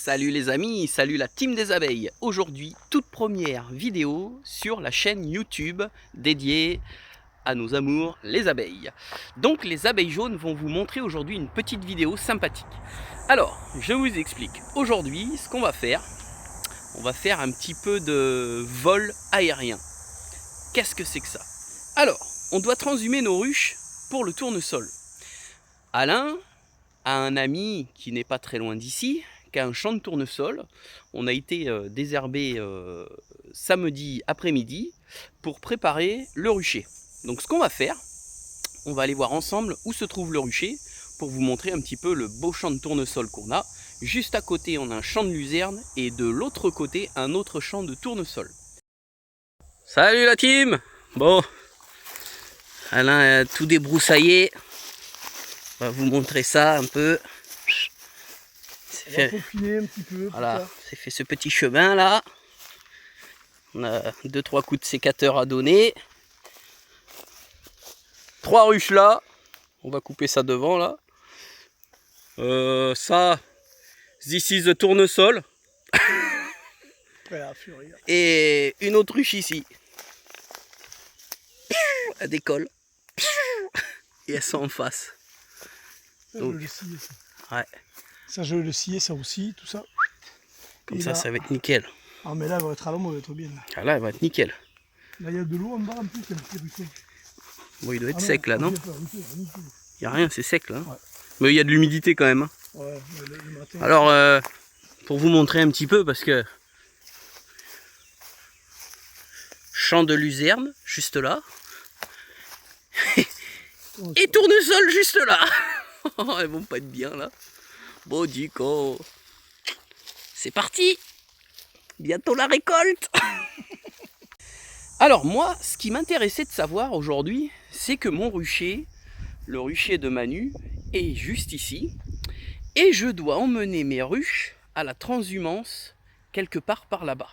Salut les amis, salut la team des abeilles. Aujourd'hui, toute première vidéo sur la chaîne YouTube dédiée à nos amours, les abeilles. Donc les abeilles jaunes vont vous montrer aujourd'hui une petite vidéo sympathique. Alors, je vous explique. Aujourd'hui, ce qu'on va faire, on va faire un petit peu de vol aérien. Qu'est-ce que c'est que ça? Alors, on doit transhumer nos ruches pour le tournesol. Alain a un ami qui n'est pas très loin d'ici, qui a un champ de tournesol. On a été désherber samedi après-midi pour préparer le rucher. Donc ce qu'on va faire, on va aller voir ensemble où se trouve le rucher pour vous montrer un petit peu le beau champ de tournesol qu'on a. Juste à côté, on a un champ de luzerne et de l'autre côté, un autre champ de tournesol. Salut la team! Bon, Alain a tout débroussaillé. On va vous montrer ça un peu. On va profiler un petit peu. Voilà, c'est fait ce petit chemin là. On a 2-3 coups de sécateur à donner. 3 ruches là. On va couper ça devant là. Ça, this is the tournesol. Et une autre ruche ici. Elle décolle. Et elles sont en face. Donc, je le scier, ça. Ouais. Ça, je vais le scier, ça aussi, tout ça. Comme et ça, là, ça va être nickel. Ah, mais là, elle va être à l'ombre, elle va être bien. Ah là, elle va être nickel. Là, il y a de l'eau en bas en plus, il y a un petit ruisseau. Bon, il doit être Ah, sec là, non? Il Il n'y a rien, c'est sec là. Ouais. Mais il y a de l'humidité quand même. Hein. Ouais, le matin. Alors, pour vous montrer un petit peu, parce que champ de luzerne, juste là. Et tournesol juste là. Elles vont pas être bien là. Bon, Dico. C'est parti. Bientôt la récolte. Alors moi, ce qui m'intéressait de savoir aujourd'hui, c'est que mon rucher, le rucher de Manu, est juste ici. Et je dois emmener mes ruches à la transhumance quelque part par là-bas.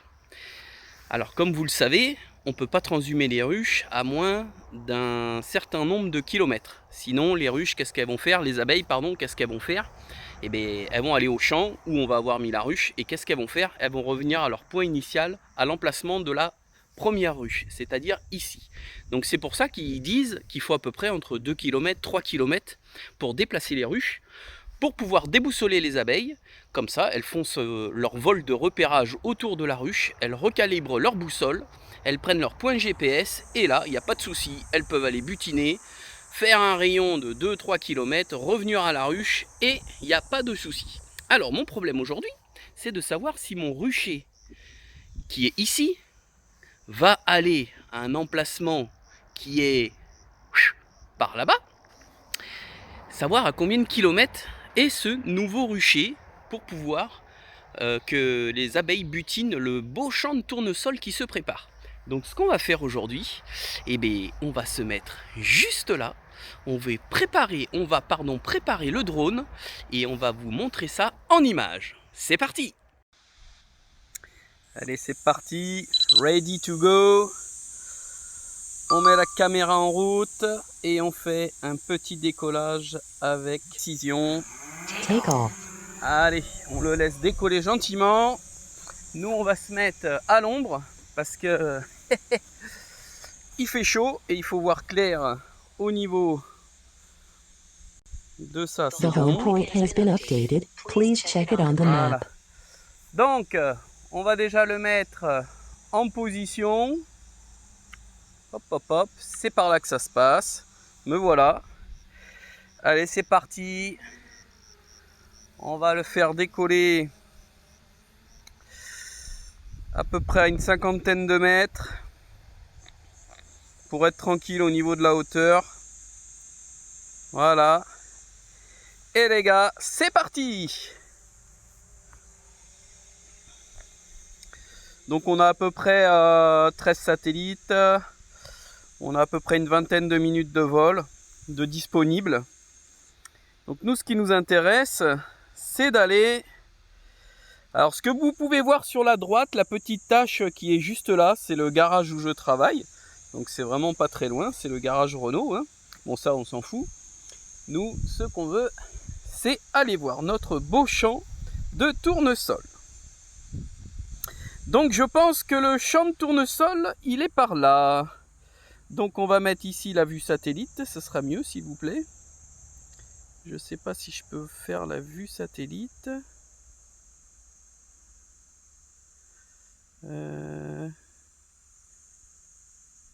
Alors comme vous le savez, on ne peut pas transhumer les ruches à moins d'un certain nombre de kilomètres. Sinon les ruches, qu'est-ce qu'elles vont faire? Les abeilles, pardon, qu'est-ce qu'elles vont faire? Eh bien, elles vont aller au champ où on va avoir mis la ruche. Et qu'est-ce qu'elles vont faire? Elles vont revenir à leur point initial, à l'emplacement de la première ruche, c'est-à-dire ici. Donc c'est pour ça qu'ils disent qu'il faut à peu près entre 2 km, 3 km pour déplacer les ruches, pour pouvoir déboussoler les abeilles. Comme ça, elles font leur vol de repérage autour de la ruche, elles recalibrent leur boussole, elles prennent leur point GPS, et là, il n'y a pas de souci, elles peuvent aller butiner, faire un rayon de 2-3 km, revenir à la ruche, et il n'y a pas de souci. Alors, mon problème aujourd'hui, c'est de savoir si mon rucher, qui est ici, va aller à un emplacement qui est par là-bas, savoir à combien de kilomètres est ce nouveau rucher pour pouvoir que les abeilles butinent le beau champ de tournesol qui se prépare. Donc ce qu'on va faire aujourd'hui, eh bien, on va se mettre juste là, on va préparer le drone et on va vous montrer ça en image. C'est parti! Allez, c'est parti, ready to go. On met la caméra en route et on fait un petit décollage avec précision. Take off. Allez, on le laisse décoller gentiment. Nous, on va se mettre à l'ombre parce que il fait chaud et il faut voir clair au niveau de ça. The home point has been updated. Please check it on the Voilà. map. Donc, on va déjà le mettre en position. Hop, hop, hop. C'est par là que ça se passe. Me voilà. Allez, c'est parti. On va le faire décoller à peu près à une 50aine de mètres pour être tranquille au niveau de la hauteur. Voilà. Et les gars, c'est parti! Donc on a à peu près 13 satellites. On a à peu près une vingtaine de minutes de vol de disponibles. Donc nous, ce qui nous intéresse, c'est d'aller... Alors ce que vous pouvez voir sur la droite, la petite tache qui est juste là, c'est le garage où je travaille. Donc c'est vraiment pas très loin, c'est le garage Renault. Hein. Bon, ça on s'en fout. Nous, ce qu'on veut, c'est aller voir notre beau champ de tournesol. Donc je pense que le champ de tournesol, il est par là. Donc on va mettre ici la vue satellite, ce sera mieux s'il vous plaît. Je ne sais pas si je peux faire la vue satellite.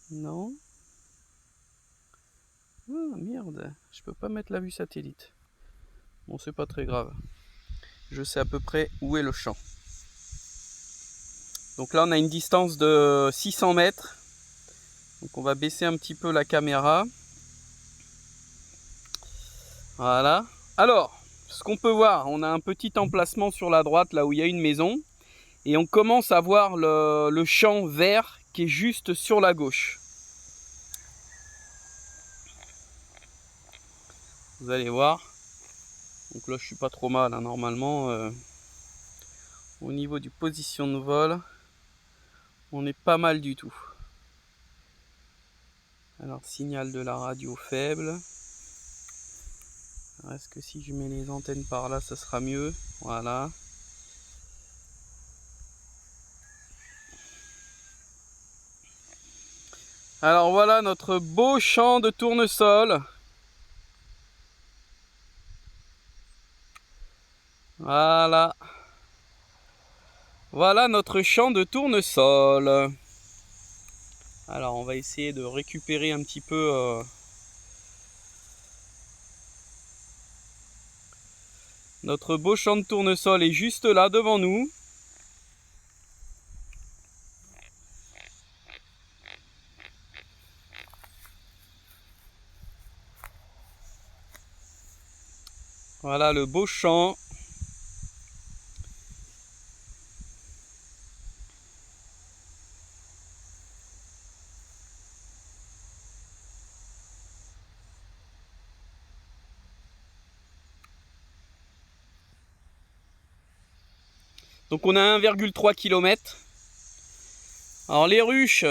Non. Oh merde, je peux pas mettre la vue satellite. Bon, c'est pas très grave. Je sais à peu près où est le champ. Donc là, on a une distance de 600 mètres. Donc on va baisser un petit peu la caméra. Voilà. Alors, ce qu'on peut voir, on a un petit emplacement sur la droite, là où il y a une maison. Et on commence à voir le champ vert qui est juste sur la gauche. Vous allez voir. Donc là, je suis pas trop mal, hein, normalement. Au niveau du position de vol, on est pas mal du tout. Alors, signal de la radio faible. Est-ce que si je mets les antennes par là, ça sera mieux? Voilà. Alors voilà notre beau champ de tournesol. Voilà. Voilà notre champ de tournesol. Alors on va essayer de récupérer un petit peu notre beau champ de tournesol est juste là devant nous. Voilà le beau champ. Donc on a 1,3 km. Alors les ruches.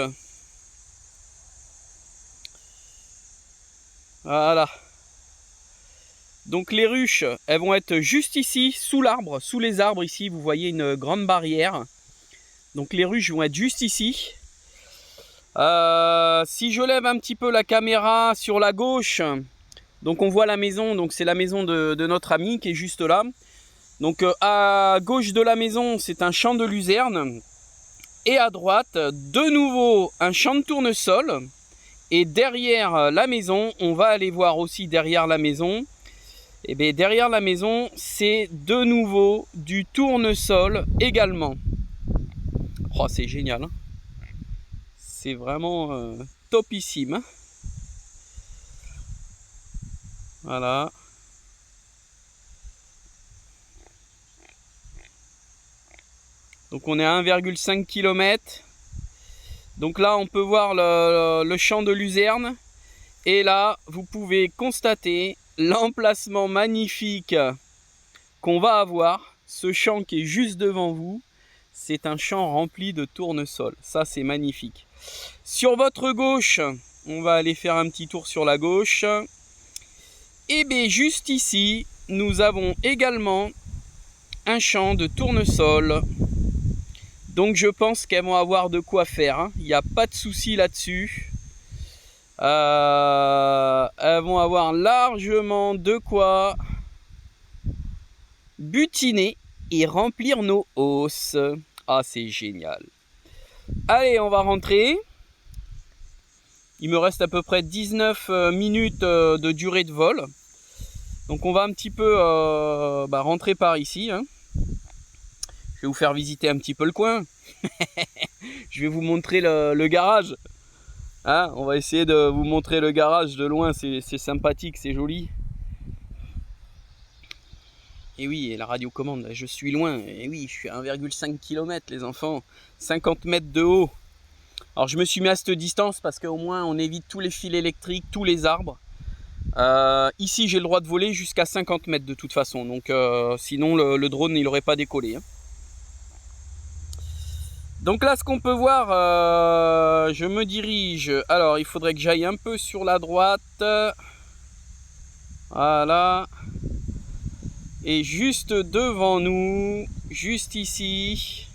Voilà. Donc les ruches, elles vont être juste ici, sous l'arbre, sous les arbres ici. Vous voyez une grande barrière. Donc les ruches vont être juste ici. Si je lève un petit peu la caméra sur la gauche, donc on voit la maison. Donc c'est la maison de notre ami qui est juste là. Donc à gauche de la maison, c'est un champ de luzerne. Et à droite, de nouveau, un champ de tournesol. Et derrière la maison, on va aller voir aussi derrière la maison. Et bien derrière la maison, c'est de nouveau du tournesol également. Oh, c'est génial. Hein, c'est vraiment topissime. Hein, voilà. Donc on est à 1,5 km. Donc là, on peut voir le champ de luzerne. Et là, vous pouvez constater l'emplacement magnifique qu'on va avoir. Ce champ qui est juste devant vous, c'est un champ rempli de tournesol. Ça, c'est magnifique. Sur votre gauche, on va aller faire un petit tour sur la gauche. Et bien, juste ici, nous avons également un champ de tournesol. Donc, je pense qu'elles vont avoir de quoi faire. Hein. Il n'y a pas de souci là-dessus. Elles vont avoir largement de quoi butiner et remplir nos hausses. Ah, c'est génial. Allez, on va rentrer. Il me reste à peu près 19 minutes de durée de vol. Donc on va un petit peu rentrer par ici. Hein. Je vais vous faire visiter un petit peu le coin. Je vais vous montrer le garage. Hein, on va essayer de vous montrer le garage de loin, c'est sympathique, c'est joli. Et oui, et la radiocommande, je suis loin. Et oui, je suis à 1,5 km les enfants, 50 mètres de haut. Alors je me suis mis à cette distance parce qu'au moins on évite tous les fils électriques, tous les arbres. Ici j'ai le droit de voler jusqu'à 50 mètres de toute façon, donc sinon le drone il n'aurait pas décollé. Hein. Donc là, ce qu'on peut voir, je me dirige. Alors, il faudrait que j'aille un peu sur la droite. Voilà. Et juste devant nous, juste ici,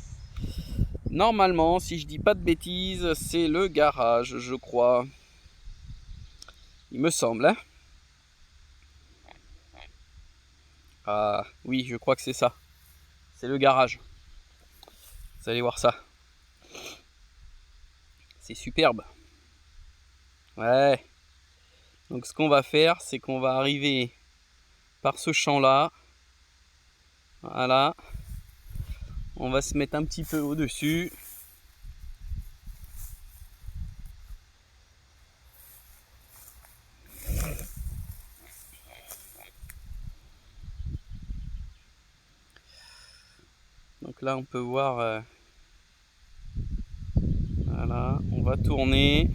normalement, si je dis pas de bêtises, c'est le garage, je crois. Il me semble, hein. Ah oui, je crois que c'est ça. C'est le garage. Vous allez voir ça. C'est superbe. Ouais. Donc ce qu'on va faire, c'est qu'on va arriver par ce champ-là. Voilà. On va se mettre un petit peu au-dessus. Donc là, on peut voir... voilà, on va tourner.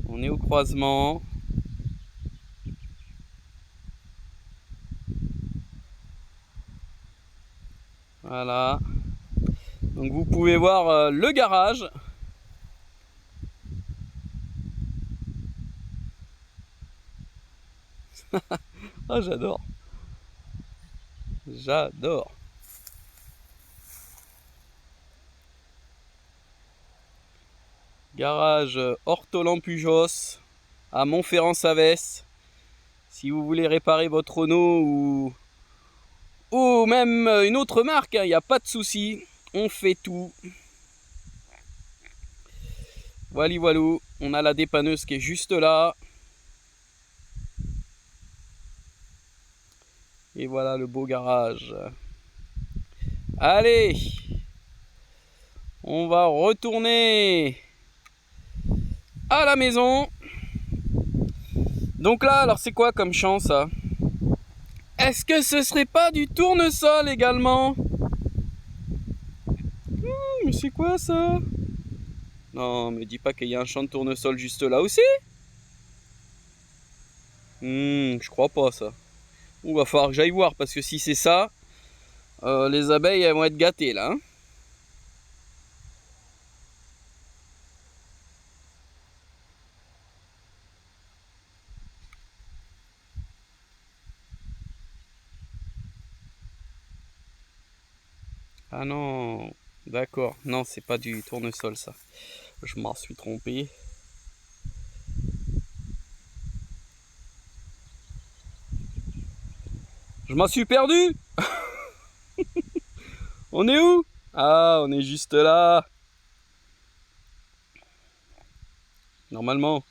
On est au croisement. Voilà. Donc vous pouvez voir le garage. Ah, j'adore. J'adore. Garage Ortolan Pujos à Montferrand-Savès. Si vous voulez réparer votre Renault ou même une autre marque, il n'y a pas de souci. On fait tout. Voilà, voilà. On a la dépanneuse qui est juste là. Et voilà le beau garage. Allez, on va retourner à la maison. Donc là, alors c'est quoi comme champ ça? Est-ce que ce serait pas du tournesol également? Mais c'est quoi ça? Non, me dis pas qu'il y a un champ de tournesol juste là aussi? Je crois pas ça. Il va falloir que j'aille voir parce que si c'est ça, les abeilles elles vont être gâtées là. Hein. Ah non, d'accord. Non, c'est pas du tournesol ça. Je m'en suis trompé. Je m'en suis perdu. On est où? Ah, on est juste là. Normalement.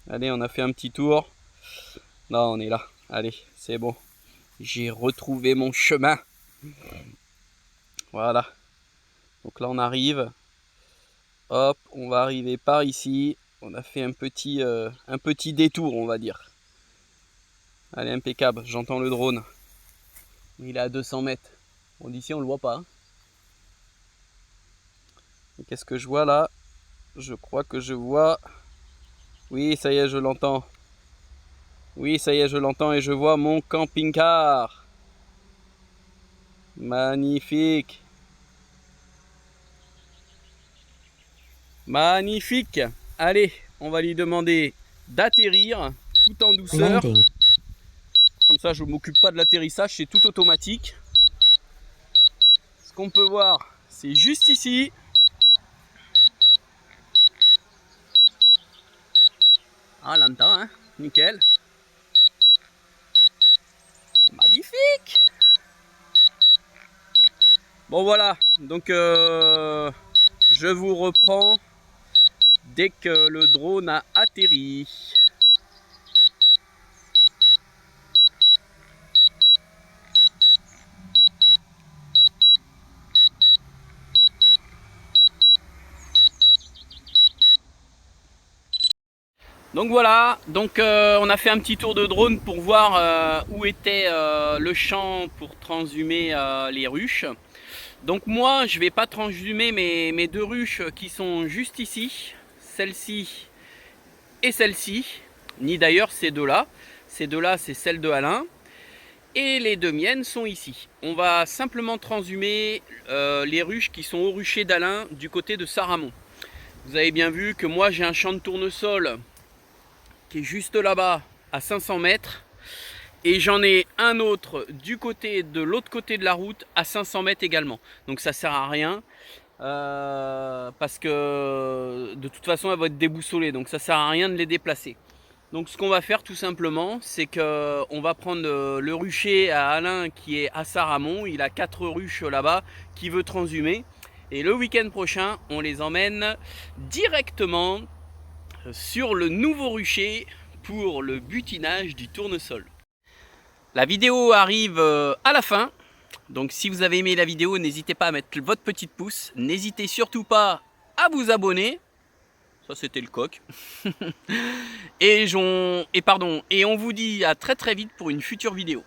Allez, on a fait un petit tour. Là, on est là. Allez, c'est bon. J'ai retrouvé mon chemin. Voilà. Donc là, on arrive. Hop, on va arriver par ici. On a fait un petit détour, on va dire. Allez, impeccable. J'entends le drone. Il est à 200 mètres. Bon, d'ici, on le voit pas. Hein. Qu'est-ce que je vois là? Je crois que je vois... Oui, ça y est, je l'entends. Oui, ça y est, je l'entends et je vois mon camping-car. Magnifique. Magnifique. Allez, on va lui demander d'atterrir tout en douceur. Landing. Comme ça, je ne m'occupe pas de l'atterrissage, c'est tout automatique. Ce qu'on peut voir, c'est juste ici. Ah, on l'entend, hein? Nickel. C'est magnifique. Bon, voilà. Donc, je vous reprends dès que le drone a atterri. Donc voilà, donc on a fait un petit tour de drone pour voir où était le champ pour transhumer les ruches. Donc moi je vais pas transhumer mes deux ruches qui sont juste ici, celle-ci et celle-ci, ni d'ailleurs ces deux-là. Ces deux-là c'est celle de Alain et les deux miennes sont ici. On va simplement transhumer les ruches qui sont au rucher d'Alain du côté de Saramon. Vous avez bien vu que moi j'ai un champ de tournesol qui est juste là-bas à 500 mètres. Et j'en ai un autre du côté de l'autre côté de la route à 500 mètres également. Donc ça sert à rien parce que de toute façon elle va être déboussolée. Donc ça sert à rien de les déplacer. Donc ce qu'on va faire tout simplement, c'est qu'on va prendre le rucher à Alain qui est à Saramon. Il a 4 ruches là-bas qui veut transhumer. Et le week-end prochain, on les emmène directement sur le nouveau rucher pour le butinage du tournesol. La vidéo arrive à la fin. Donc si vous avez aimé la vidéo, n'hésitez pas à mettre votre petit pouce. N'hésitez surtout pas à vous abonner. Ça c'était le coq. Et on vous dit à très vite pour une future vidéo.